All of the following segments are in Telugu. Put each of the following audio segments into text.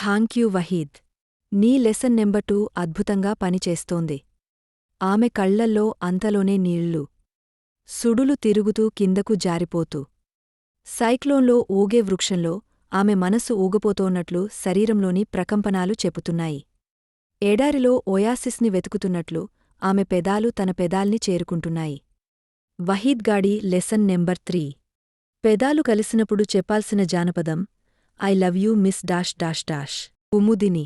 థాంక్యూ వహీద్. నీ లెసన్ నెంబర్ 2 అద్భుతంగా పనిచేస్తోంది. ఆమె కళ్లల్లో అంతలోనే నీళ్లు. సుడులు తిరుగుతూ కిందకు జారిపోతూ. సైక్లోన్లో ఊగే వృక్షంలో ఆమె మనసు ఊగపోతోన్నట్లు శరీరంలోని ప్రకంపనాలు చెపుతున్నాయి. ఎడారిలో ఒయాసిస్ని వెతుకుతున్నట్లు ఆమె పెదాలు తన పెదాల్ని చేరుకుంటున్నాయి. వహీద్గాడి లెసన్ నెంబర్ 3. పెదాలు కలిసినప్పుడు చెప్పాల్సిన జానపదం I love you miss dash dash dash. Kumudini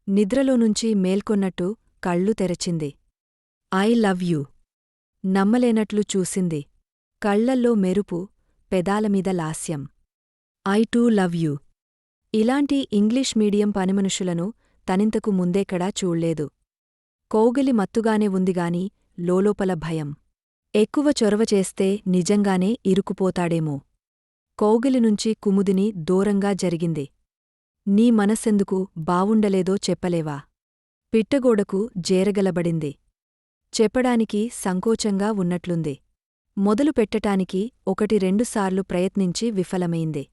నిద్రలోనుంచి మేల్కొన్నట్టు కళ్ళు తెరచింది. I love you. నమ్మలేనట్లు చూసింది. కళ్లల్లో మెరుపు, పెదాలమీద లాస్యం. I too love you. ఇలాంటి ఇంగ్లీష్ మీడియం పనిమనుషులను తనింతకు ముందెక్కడా చూళ్లేదు. కౌగిలి మత్తుగానే ఉందిగాని లోలోపల భయం. ఎక్కువ చొరవ చేస్తే నిజంగానే ఇరుక్కుపోతాడేమో. కౌగిలినుంచి కుముదిని దూరంగా జరిగింది. నీ మనసెందుకు బావుండలేదో చెప్పలేవా? పిట్టగోడకు జేరగలబడింది. చెప్పడానికి సంకోచంగా ఉన్నట్లుంది. మొదలు పెట్టటానికి 1-2 సార్లు ప్రయత్నించి విఫలమైంది.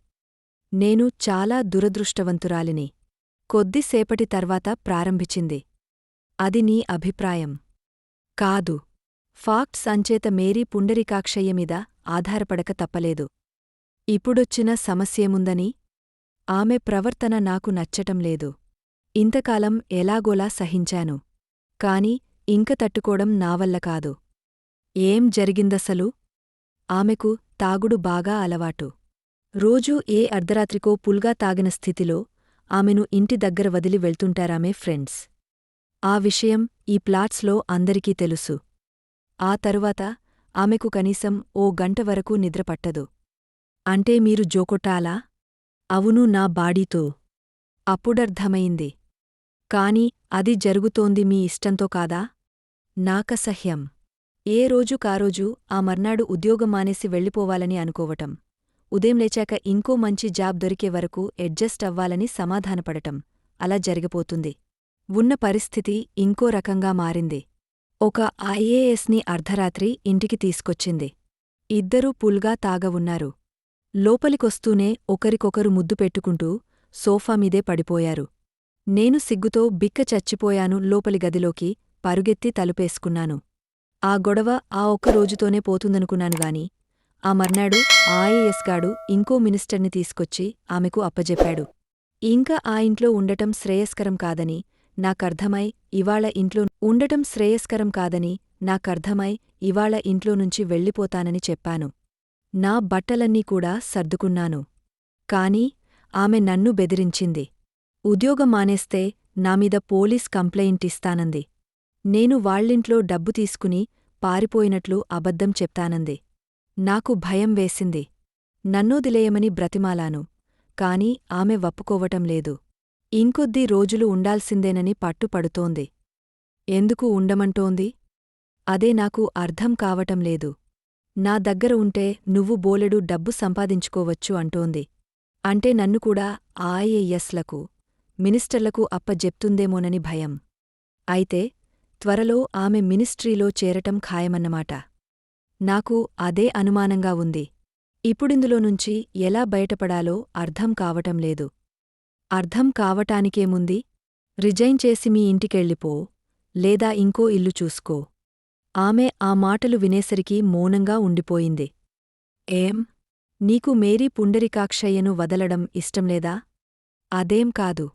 నేను చాలా దురదృష్టవంతురాలిని. కొద్దిసేపటి తర్వాత ప్రారంభించింది. అది నీ అభిప్రాయం. కాదు. ఫాక్ట్స్ అంచేత మేరీ పుండరీకాక్షయ్యమీద ఆధారపడక తప్పలేదు. ఇప్పుడొచ్చిన సమస్యేముందని? ఆమె ప్రవర్తన నాకు నచ్చటంలేదు. ఇంతకాలం ఎలాగోలా సహించాను. కాని ఇంక తట్టుకోవడం నావల్ల కాదు. ఏం జరిగిందసలు? ఆమెకు తాగుడు బాగా అలవాటు. రోజూ ఏ అర్ధరాత్రికో పుల్గా తాగిన స్థితిలో ఆమెను ఇంటి దగ్గర వదిలి వెళ్తుంటారామె ఫ్రెండ్స్. ఆ విషయం ఈ ప్లాట్స్లో అందరికీ తెలుసు. ఆ తరువాత ఆమెకు కనీసం ఓ గంట వరకు నిద్రపట్టదు. అంటే మీరు జోకొట్టాలా? అవును, నా బాడీతో. అప్పుడర్థమైంది. కాని అది జరుగుతోంది మీ ఇష్టంతో కాదా? నాకసహ్యం. ఏ రోజుకారోజు ఆ మర్నాడు ఉద్యోగం మానేసి వెళ్ళిపోవాలని అనుకోవటం. ఉదయం లేచాక ఇంకో మంచి జాబ్ దొరికే వరకు అడ్జస్ట్ అవ్వాలని సమాధానపడటం. అలా జరిగిపోతుంది. ఉన్న పరిస్థితి ఇంకో రకంగా మారింది. ఒక ఐఏఎస్ని అర్ధరాత్రి ఇంటికి తీసుకొచ్చింది. ఇద్దరూ పుల్గా తాగవున్నారు. లోపలికొస్తూనే ఒకరికొకరు ముద్దు పెట్టుకుంటూ సోఫామీదే పడిపోయారు. నేను సిగ్గుతో బిక్క చచ్చిపోయాను. లోపలి గదిలోకి పరుగెత్తి తలుపేసుకున్నాను. ఆ గొడవ ఆ ఒక్క రోజుతోనే పోతుందనుకున్నానుగాని ఆ మర్నాడు ఐఏఎస్ గాడు ఇంకో మినిస్టర్ని తీసుకొచ్చి ఆమెకు అప్పజెప్పాడు. ఇంక ఆ ఇంట్లో ఉండటం శ్రేయస్కరం కాదని నాకర్థమై ఇవాళ ఇంట్లోనుంచి వెళ్ళిపోతానని చెప్పాను. నా బట్టలన్నీ కూడా సర్దుకున్నాను. కాని ఆమె నన్ను బెదిరించింది. ఉద్యోగం మానేస్తే నామీద పోలీస్ కంప్లెయింట్ ఇస్తానంది. నేను వాళ్ళింట్లో డబ్బు తీసుకుని పారిపోయినట్లు అబద్ధం చెప్తానంది. నాకు భయం వేసింది. నన్నొదిలేయమని బ్రతిమాలాను. కాని ఆమె వప్పుకోవటం లేదు. ఇంకొద్ది రోజులు ఉండాల్సిందేనని పట్టుపడుతోంది. ఎందుకు ఉండమంటోంది? అదే నాకు అర్థం కావటంలేదు. నా దగ్గర ఉంటే నువ్వు బోలెడు డబ్బు సంపాదించుకోవచ్చు అంటోంది. అంటే నన్ను కూడా ఐఏఎస్లకు, మినిస్టర్లకు అప్పజెప్తుందేమోనని భయం. అయితే త్వరలో ఆమె మినిస్ట్రీలో చేరటం ఖాయమన్నమాట. నాకు అదే అనుమానంగా ఉంది. ఇప్పుడిందులోనుంచి ఎలా బయటపడాలో అర్థం కావటంలేదు. అర్థం కావటానికేముంది? రిజైన్ చేసి మీ ఇంటికెళ్ళిపో, లేదా ఇంకో ఇల్లు చూసుకో. ఆమె ఆ మాటలు వినేసరికి మౌనంగా ఉండిపోయింది. ఏం? నీకు మేరీ పుండరీకాక్షయ్యను వదలడం ఇష్టంలేదా? అదేం కాదు.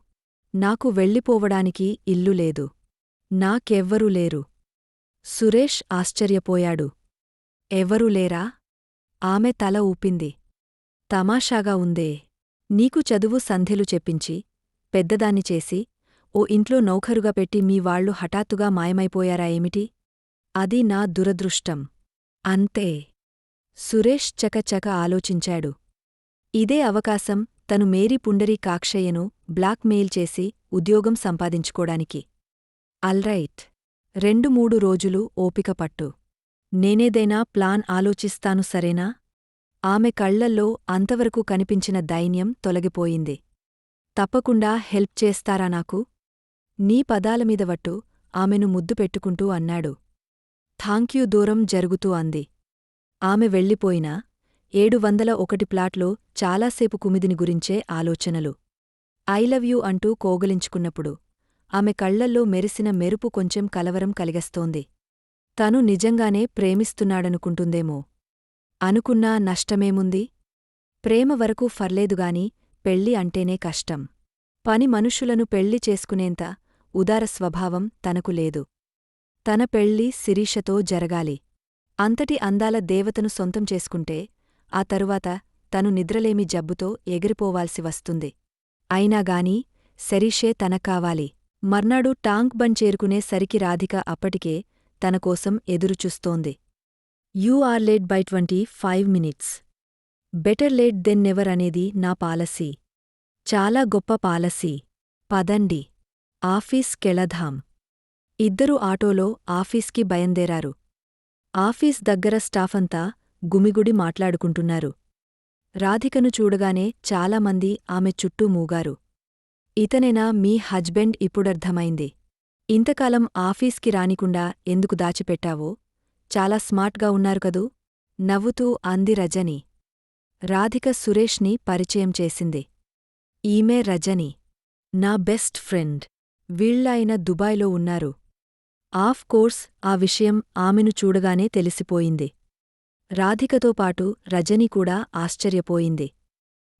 నాకు వెళ్ళిపోవడానికి ఇల్లు లేదు. నాకెవ్వరూ లేరు. సురేష్ ఆశ్చర్యపోయాడు. ఎవరూ లేరా? ఆమె తల ఊపింది. తమాషాగా ఉందే. నీకు చదువు సంధ్యలు చెప్పించి, పెద్దదాన్ని చేసి, ఓ ఇంట్లో నౌకరుగా పెట్టి మీ వాళ్లు హఠాత్తుగా మాయమైపోయారా ఏమిటి? అది నా దురదృష్టం. అంతే. సురేష్ చకచక ఆలోచించాడు. ఇదే అవకాశం తను మేరీ పుండరీకాక్షయ్యను బ్లాక్మెయిల్ చేసి ఉద్యోగం సంపాదించుకోడానికి. అల్రైట్. 2-3 రోజులు ఓపిక పట్టు. నేనేదైనా ప్లాన్ ఆలోచిస్తాను, సరేనా? ఆమె కళ్లల్లో అంతవరకు కనిపించిన దైన్యం తొలగిపోయింది. తప్పకుండా హెల్ప్ చేస్తారా నాకు? నీ పదాలమీద వట్టు ఆమెను ముద్దు పెట్టుకుంటూ అన్నాడు. థాంక్యూ. దూరం జరుగుతూ అంది. ఆమె వెళ్ళిపోయినా 701 ప్లాట్లో చాలాసేపు కుమిదిని గురించే ఆలోచనలు. ఐ లవ్ యూ అంటూ కోగలించుకున్నప్పుడు ఆమె కళ్లల్లో మెరిసిన మెరుపు కొంచెం కలవరం కలిగస్తోంది. తను నిజంగానే ప్రేమిస్తున్నాడనుకుంటుందేమో. అనుకున్నా నష్టమేముంది? ప్రేమ వరకు ఫర్లేదుగాని పెళ్ళి అంటేనే కష్టం. పని మనుషులను పెళ్లి చేసుకునేంత ఉదార స్వభావం తనకు లేదు. తన పెళ్ళి శిరీషతో జరగాలి. అంతటి అందాల దేవతను సొంతం చేసుకుంటే ఆ తరువాత తను నిద్రలేమి జబ్బుతో ఎగిరిపోవాల్సి వస్తుంది. అయినాగాని శరీషే తనకావాలి. మర్నాడు టాంక్ బండ్ చేరుకునే సరికి రాధిక అప్పటికే తనకోసం ఎదురుచూస్తోంది. You are late by 25 minutes. Better late then never అనేది నా పాలసీ. చాలా గొప్ప పాలసీ. పదండి. ఆఫీస్కెళదాం. ఇద్దరూ ఆటోలో ఆఫీస్కి బయల్దేరారు. ఆఫీస్ దగ్గర స్టాఫంతా గుమిగుడి మాట్లాడుకుంటున్నారు. రాధికను చూడగానే చాలామంది ఆమె చుట్టూ మూగారు. ఇతనేనా మీ హజ్బెండ్? ఇప్పుడర్థమైంది. ఇంతకాలం ఆఫీస్కి రానికుండా ఎందుకు దాచిపెట్టావో? చాలా స్మార్ట్గా ఉన్నారు కదూ? నవ్వుతూ అంది రజని. రాధిక సురేష్ని పరిచయం చేసింది. ఈమె రజని. నా బెస్ట్ ఫ్రెండ్. వీళ్ళాయన దుబాయ్లో ఉన్నారు. ఆఫ్ కోర్స్ ఆ విషయం ఆమెను చూడగానే తెలిసిపోయింది. రాధికతో పాటు రజని కూడా ఆశ్చర్యపోయింది.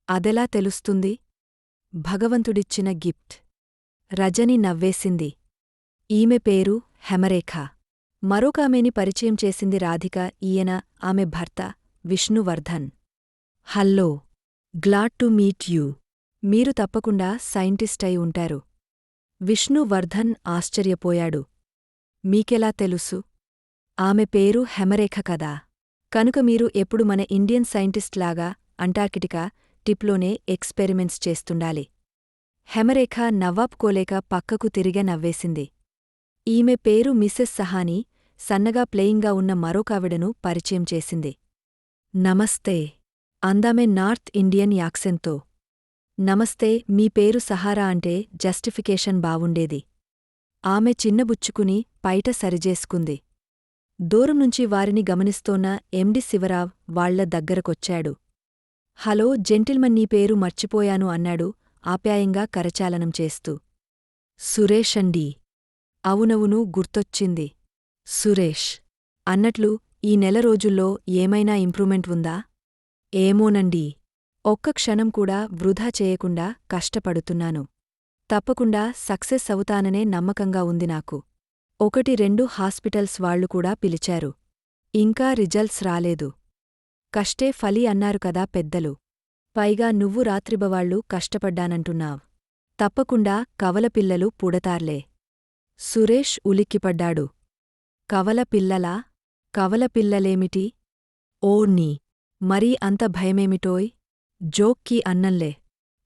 అదెలా తెలుస్తుంది? భగవంతుడిచ్చిన గిఫ్ట్. రజని నవ్వేసింది. ఈమె పేరు హెమరేఖ. మరొకామెని పరిచయం చేసింది రాధిక. ఈయన ఆమె భర్త Vishnuvardhan. Hello. Glad to meet you. మీరు తప్పకుండా సైంటిస్ట్ అయి ఉంటారు. విష్ణువర్ధన్ ఆశ్చర్యపోయాడు. మీకెలా తెలుసు? ఆమె పేరు హెమరేఖ కదా. కనుక మీరు ఎప్పుడు మన ఇండియన్ సైంటిస్ట్ లాగా అంటార్కిటికా టిప్లోనే ఎక్స్పెరిమెంట్స్ చేస్తుండాలి. హెమరేఖ నవ్వాపుకోలేక పక్కకు తిరిగే నవ్వేసింది. ఈమె పేరు మిసెస్ సహాని. సన్నగా ప్లేయింగ్గా ఉన్న మరొకావిడను పరిచయం చేసింది. నమస్తే అందామె నార్త్ ఇండియన్ యాక్సెంట్తో. నమస్తే. మీ పేరు సహారా అంటే జస్టిఫికేషన్ బావుండేది. ఆమె చిన్నబుచ్చుకుని పైట సరిజేసుకుంది. దూరం నుంచి వారిని గమనిస్తోన్న ఎండి శివరావ్ వాళ్ల దగ్గరకొచ్చాడు. హలో జెంటిల్మన్, నీ పేరు మర్చిపోయాను అన్నాడు ఆప్యాయంగా కరచాలనం చేస్తూ. సురేషండీ. అవునవును, గుర్తొచ్చింది. సురేష్. అన్నట్లు ఈ నెల రోజుల్లో ఏమైనా ఇంప్రూవ్మెంట్ ఉందా? ఏమోనండీ. ఒక్క క్షణం కూడా వృధా చేయకుండా కష్టపడుతున్నాను. తప్పకుండా సక్సెస్ అవుతాననే నమ్మకంగా ఉంది నాకు. 1-2 హాస్పిటల్స్ వాళ్లు కూడా పిలిచారు. ఇంకా రిజల్ట్స్ రాలేదు. కష్టే ఫలి అన్నారు కదా పెద్దలు. పైగా నువ్వు రాత్రిబవాళ్లు కష్టపడ్డానంటున్నావ్. తప్పకుండా కవలపిల్లలు పుడతార్లే. సురేష్ ఉలిక్కిపడ్డాడు. కవలపిల్లలా? కవలపిల్లలేమిటి? ఓర్నీ! మరీ అంత భయమేమిటోయ్? జోక్కి అన్నంలే.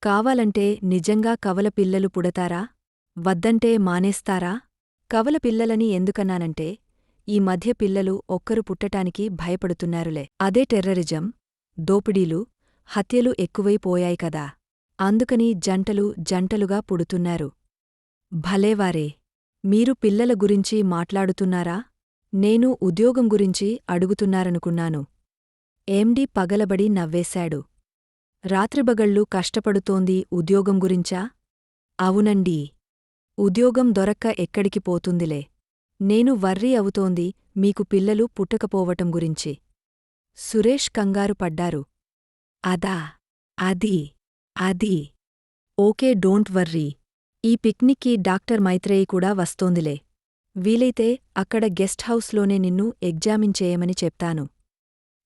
కావాలంటే నిజంగా కవలపిల్లలు పుడతారా? వద్దంటే మానేస్తారా? కవలపిల్లలని ఎందుకన్నానంటే ఈ మధ్య పిల్లలు ఒక్కరు పుట్టటానికి భయపడుతున్నారులే. అదే టెర్రరిజం, దోపిడీలు, హత్యలు ఎక్కువైపోయాయి కదా. అందుకని జంటలు జంటలుగా పుడుతున్నారు. భలేవారే. మీరు పిల్లల గురించి మాట్లాడుతున్నారా? నేను ఉద్యోగం గురించి అడుగుతున్నారనుకున్నాను. ఎండి పగలబడి నవ్వేశాడు. రాత్రిబగళ్ళు కష్టపడుతోంది ఉద్యోగం గురించా? అవునండీ. ఉద్యోగం దొరక్క ఎక్కడికి పోతుందిలే. నేను వర్రీ అవుతోంది మీకు పిల్లలు పుట్టకపోవటం గురించి. సురేష్ కంగారు పడ్డారు. అదా? అది. Okay, don't worry. ఈ పిక్నిక్కి డాక్టర్ మైత్రేయి కూడా వస్తోందిలే. వీలైతే అక్కడ గెస్ట్ హౌస్లోనే నిన్ను ఎగ్జామిన్ చేయమని చెప్తాను.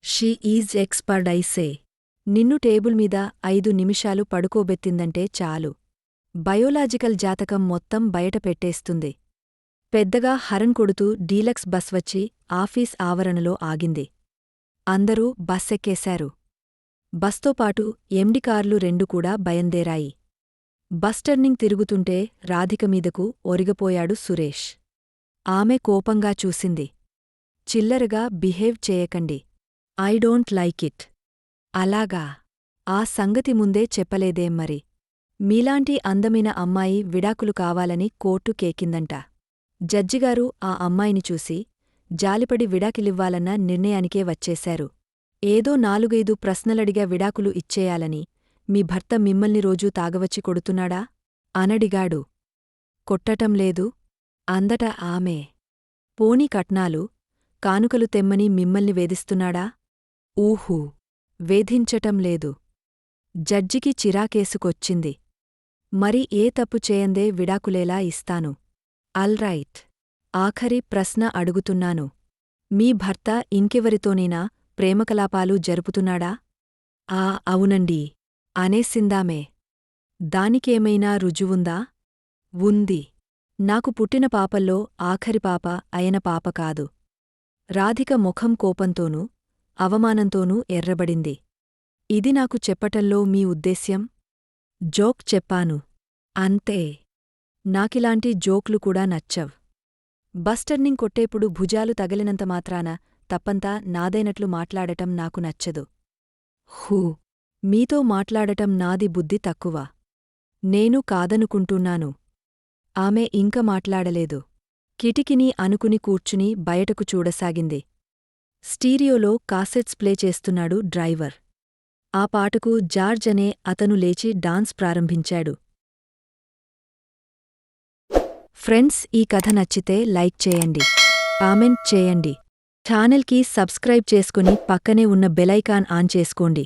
షీ ఈజ్ ఎక్స్పర్ట్ ఐసే. నిన్ను టేబుల్ మీద 5 నిమిషాలు పడుకోబెట్టిందంటే చాలు. బయోలాజికల్ జాతకం మొత్తం బయట పెట్టేస్తుంది. పెద్దగా హరన్ కొడుతూ డీలక్స్ బస్ వచ్చి ఆఫీస్ ఆవరణలో ఆగింది. అందరూ బస్సెక్కేశారు. బస్తోపాటు ఎండి కార్లు 2 కూడా బయల్దేరాయి. బస్ టర్నింగ్ తిరుగుతుంటే రాధిక మీదకు ఒరిగపోయాడు సురేష్. ఆమె కోపంగా చూసింది. చిల్లరగా బిహేవ్ చేయకండి. I don't like it. అలాగా? ఆ సంగతి ముందే చెప్పలేదేం మరి? మీలాంటి అందమైన అమ్మాయి విడాకులు కావాలని కోర్టు కేకిందంట. జడ్జిగారు ఆ అమ్మాయిని చూసి జాలిపడి విడాకిలివ్వాలన్న నిర్ణయానికే వచ్చేశారు. ఏదో 4-5 ప్రశ్నలడిగా విడాకులు ఇచ్చేయాలని మీ భర్త మిమ్మల్ని రోజూ తాగవచ్చి కొడుతున్నాడా? అనడిగాడు. కొట్టటం లేదు అందట ఆమె. పోనీ కట్నాలు, కానుకలు తెమ్మని మిమ్మల్ని వేధిస్తున్నాడా? ఊహూ. వేధించటం లేదు. జడ్జికి చిరాకేసుకొచ్చింది. మరి ఏ తప్పు చేయందే విడాకులేలా ఇస్తాను. అల్రైట్. ఆఖరి ప్రశ్న అడుగుతున్నాను. మీ భర్త ఇంకెవరితోనైనా ప్రేమకలాపాలు జరుపుతున్నాడా? ఆ అవునండీ అనేసిందామె. దానికేమైనా రుజువుందా? ఉంది. నాకు పుట్టిన పాపల్లో ఆఖరి పాప అయన పాప కాదు. రాధిక ముఖం కోపంతోనూ, అవమానంతోనూ ఎర్రబడింది. ఇది నాకు చెప్పటంలో మీ ఉద్దేశ్యం? జోక్ చెప్పాను. అంతే. నాకిలాంటి జోక్లు కూడా నచ్చవ్. బస్టర్నింగ్ కొట్టేప్పుడు భుజాలు తగిలినంత మాత్రాన తప్పంతా నాదైనట్లు మాట్లాడటం నాకు నచ్చదు. హూ. మీతో మాట్లాడటం నాది బుద్ధి తక్కువ. నేను కాదనుకుంటున్నాను. ఆమె ఇంక మాట్లాడలేదు. కిటికిని అనుకుని కూర్చుని బయటకు చూడసాగింది. స్టీరియోలో కాసెట్స్ ప్లే చేస్తున్నాడు డ్రైవర్. ఆ పాటకు జార్జ్ అనే అతను లేచి డాన్స్ ప్రారంభించాడు. ఫ్రెండ్స్, ఈ కథ నచ్చితే లైక్ చేయండి, కామెంట్ చేయండి, ఛానల్కి సబ్స్క్రైబ్ చేసుకుని పక్కనే ఉన్న బెలైకాన్ ఆన్ చేసుకోండి.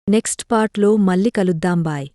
నెక్స్ట్ పార్ట్లో మళ్ళీ కలుద్దాం. బాయ్.